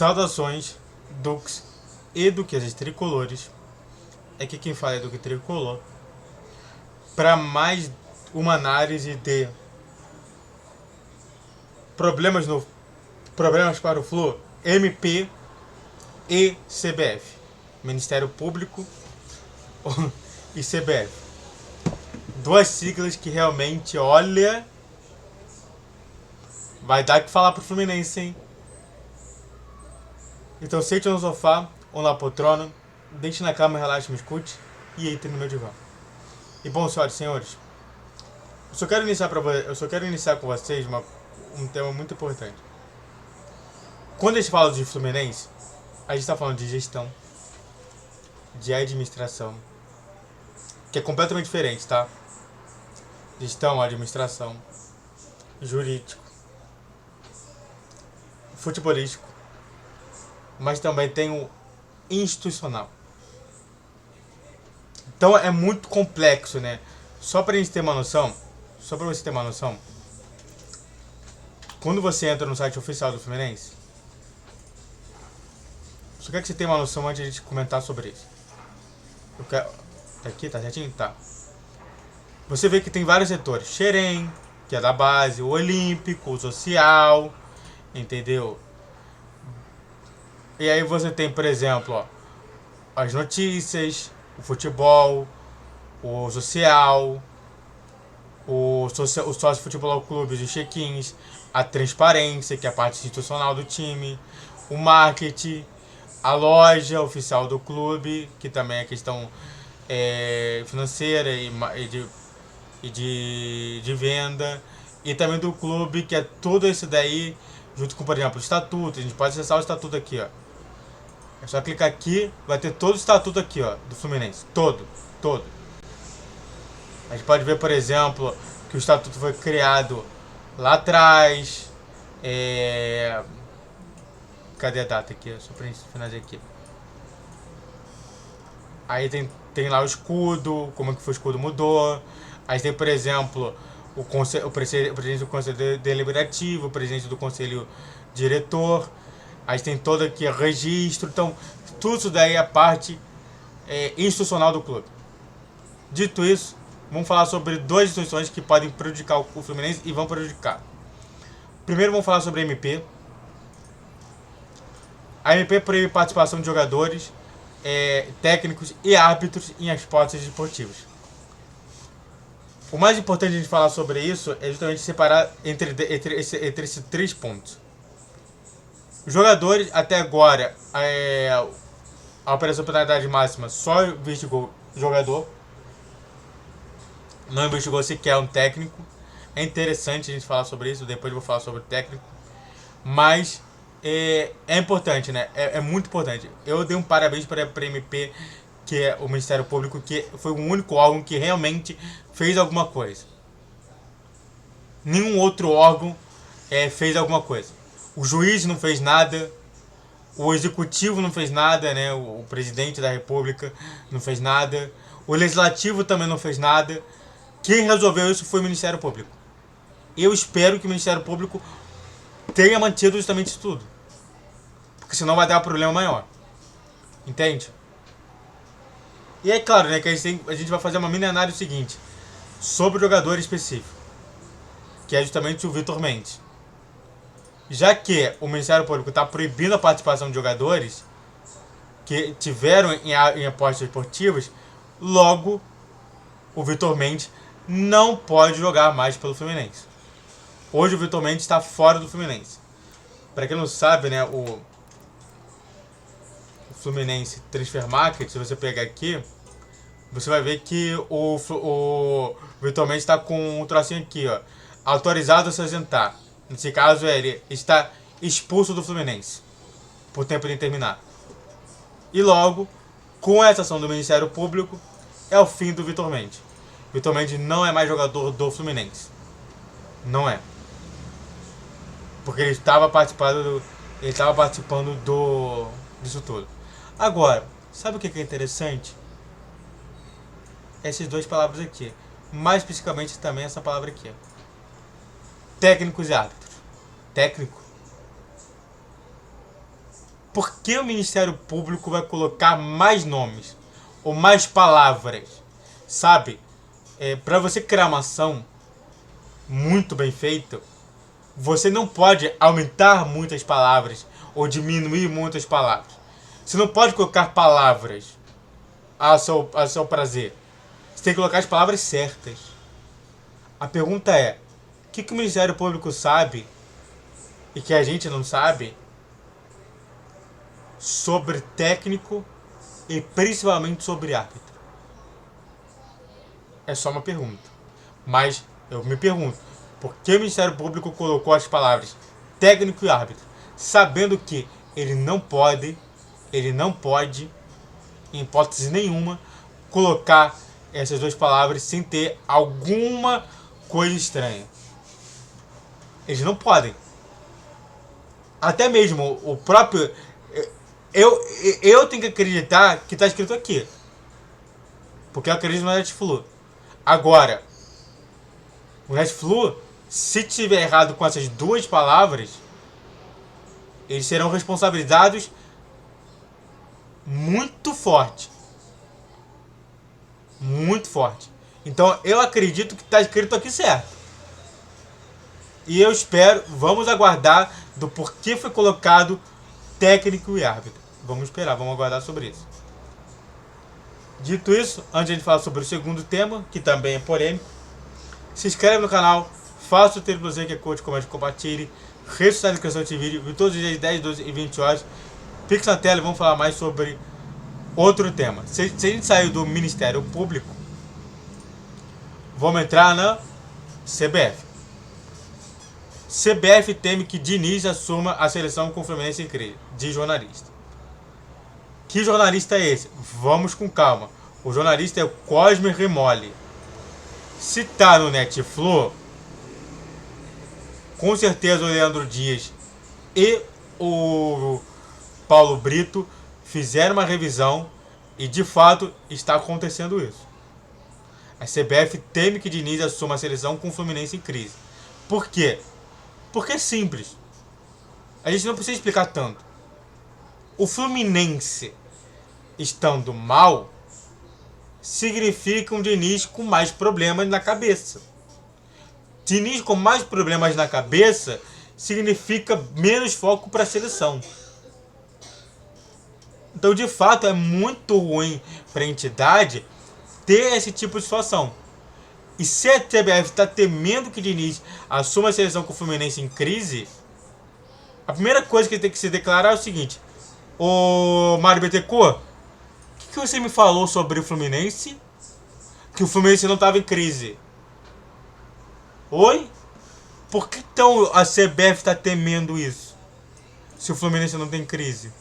Saudações, Duques e Duquesas Tricolores. Aqui quem fala é Duque Tricolor. Para mais uma análise de problemas para o Flu, MP e CBF. Ministério Público e CBF. Duas siglas que realmente, olha, vai dar que falar pro Fluminense, hein? Então sente no sofá ou na poltrona, deite na cama, relaxe, me escute e entre no meu divã. E bom, senhoras e senhores, eu só quero iniciar com vocês um tema muito importante. Quando a gente fala de Fluminense, a gente está falando de gestão, de administração, que é completamente diferente, tá? Gestão, administração, jurídico, futebolístico, mas também tem o institucional. Então é muito complexo, né? Só pra você ter uma noção, quando você entra no site oficial do Fluminense, só quero que você tenha uma noção antes de a gente comentar sobre isso. Eu quero... Tá aqui? Tá certinho? Tá. Você vê que tem vários setores. Xerém, que é da base, o olímpico, o social, entendeu? E aí você tem, por exemplo, ó, as notícias, o futebol, o social, o sócio futebol clube, os check-ins, a transparência, que é a parte institucional do time, o marketing, a loja oficial do clube, que também é questão financeira e de venda, e também do clube, que é tudo isso daí, junto com, por exemplo, o estatuto. A gente pode acessar o estatuto aqui, ó. É só clicar aqui, vai ter todo o estatuto aqui, ó, do Fluminense. Todo. A gente pode ver, por exemplo, que o estatuto foi criado lá atrás. Cadê a data aqui? Só pra gente finalizar aqui. Aí tem lá o escudo, como é que foi o escudo mudou. Aí tem, por exemplo, o presidente do Conselho Deliberativo, o presidente do Conselho Diretor. Aí tem todo aqui o registro. Então, tudo isso daí é a parte institucional do clube. Dito isso, vamos falar sobre duas instituições que podem prejudicar o Fluminense e vão prejudicar. Primeiro vamos falar sobre a MP. A MP proíbe participação de jogadores, técnicos e árbitros em esportes esportivos. O mais importante a gente falar sobre isso é justamente separar entre esses três pontos. Os jogadores, até agora, a operação penalidade máxima só investigou o jogador, não investigou sequer um técnico. É interessante a gente falar sobre isso, depois eu vou falar sobre o técnico, mas é importante, né? É muito importante. Eu dei um parabéns para a MP, que é o Ministério Público, que foi o único órgão que realmente fez alguma coisa. Nenhum outro órgão fez alguma coisa. O juiz não fez nada, o executivo não fez nada, né? O presidente da República não fez nada, o legislativo também não fez nada. Quem resolveu isso foi o Ministério Público. Eu espero que o Ministério Público tenha mantido justamente isso tudo, porque senão vai dar um problema maior. Entende? E é claro, né, que a gente vai fazer uma mini análise seguinte sobre o jogador específico, que é justamente o Vitor Mendes. Já que o Ministério Público está proibindo a participação de jogadores que tiveram em apostas esportivas, logo o Vitor Mendes não pode jogar mais pelo Fluminense. Hoje o Vitor Mendes está fora do Fluminense. Para quem não sabe, né, o Fluminense Transfer Market, se você pegar aqui, você vai ver que o Vitor Mendes está com um trocinho aqui, ó, autorizado a se ausentar. Nesse caso, ele está expulso do Fluminense por tempo indeterminado. E logo, com essa ação do Ministério Público, é o fim do Vitor Mendes. Vitor Mendes não é mais jogador do Fluminense. Não é. Porque ele estava participando disso tudo. Agora, sabe o que é interessante? Essas duas palavras aqui. Mais especificamente também essa palavra aqui. Técnicos e árbitros. Técnico Por que o Ministério Público vai colocar mais nomes ou mais palavras? Sabe? Para você criar uma ação muito bem feita, você não pode aumentar muitas palavras ou diminuir muitas palavras. Você não pode colocar palavras a seu prazer. Você tem que colocar as palavras certas. A pergunta é: o que o Ministério Público sabe e que a gente não sabe sobre técnico e principalmente sobre árbitro? É só uma pergunta. Mas eu me pergunto, por que o Ministério Público colocou as palavras técnico e árbitro, sabendo que ele não pode, em hipótese nenhuma, colocar essas duas palavras sem ter alguma coisa estranha? Eles não podem. Até mesmo o próprio... Eu tenho que acreditar que está escrito aqui. Porque eu acredito no Netflix. Agora, o Netflix, se tiver errado com essas duas palavras, eles serão responsabilizados muito forte. Muito forte. Então eu acredito que está escrito aqui certo. E eu espero, vamos aguardar do porquê foi colocado técnico e árbitro. Vamos esperar, vamos aguardar sobre isso. Dito isso, antes de falar sobre o segundo tema, que também é polêmico, se inscreve no canal, faça o termo que é coach, comente, compartilhe, rede social de inscrição de vídeo, e todos os dias 10, 12 e 20 horas, fixe na tela e vamos falar mais sobre outro tema. Se a gente saiu do Ministério Público, vamos entrar na CBF. CBF teme que Diniz assuma a seleção com o Fluminense em crise, diz jornalista. Que jornalista é esse? Vamos com calma. O jornalista é o Cosme Remole. Se tá no Netflix, com certeza o Leandro Dias e o Paulo Brito fizeram uma revisão e de fato está acontecendo isso. A CBF teme que Diniz assuma a seleção com o Fluminense em crise. Por quê? Porque é simples. A gente não precisa explicar tanto. O Fluminense estando mal significa um Diniz com mais problemas na cabeça. Diniz com mais problemas na cabeça significa menos foco para a seleção. Então, de fato, é muito ruim para a entidade ter esse tipo de situação. E se a CBF está temendo que Diniz assuma a seleção com o Fluminense em crise, a primeira coisa que tem que se declarar é o seguinte: ô Mário Bittencourt, o que você me falou sobre o Fluminense? Que o Fluminense não estava em crise. Oi? Por que então a CBF está temendo isso? Se o Fluminense não tem crise?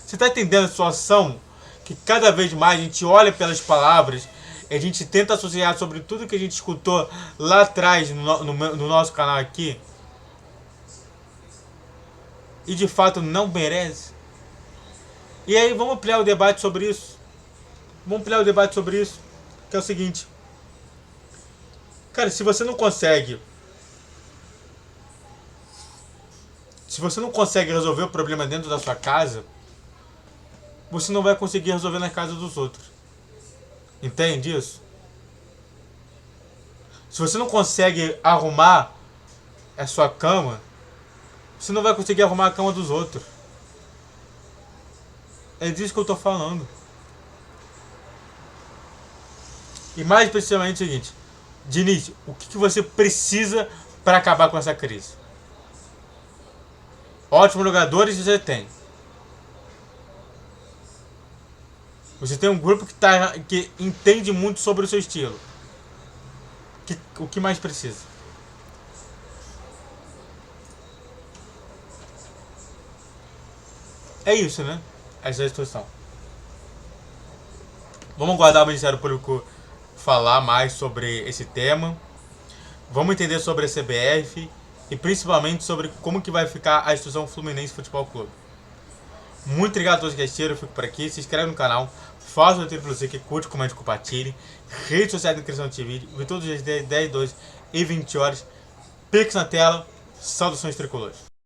Você está entendendo a situação? Que cada vez mais a gente olha pelas palavras, a gente tenta associar sobre tudo que a gente escutou lá atrás no nosso canal aqui, e de fato não merece. E aí vamos ampliar o debate sobre isso. Que é o seguinte: cara, se você não consegue resolver o problema dentro da sua casa, você não vai conseguir resolver na casa dos outros. Entende isso? Se você não consegue arrumar a sua cama, você não vai conseguir arrumar a cama dos outros. É disso que eu tô falando. E mais especificamente é o seguinte: Diniz, o que você precisa para acabar com essa crise? Ótimos jogadores você tem. Você tem um grupo que entende muito sobre o seu estilo. O que mais precisa? É isso, né? Essa é a situação. Vamos aguardar o Ministério Público falar mais sobre esse tema. Vamos entender sobre a CBF e principalmente sobre como que vai ficar a instituição Fluminense Futebol Clube. Muito obrigado a todos que assistiram, eu fico por aqui. Se inscreve no canal, faça o roteiro para você que curte, comente, compartilhe. Redes sociais de inscrição de vídeo, vi todos os dias 10, 12 e 20 horas. Pix na tela, saudações tricolores.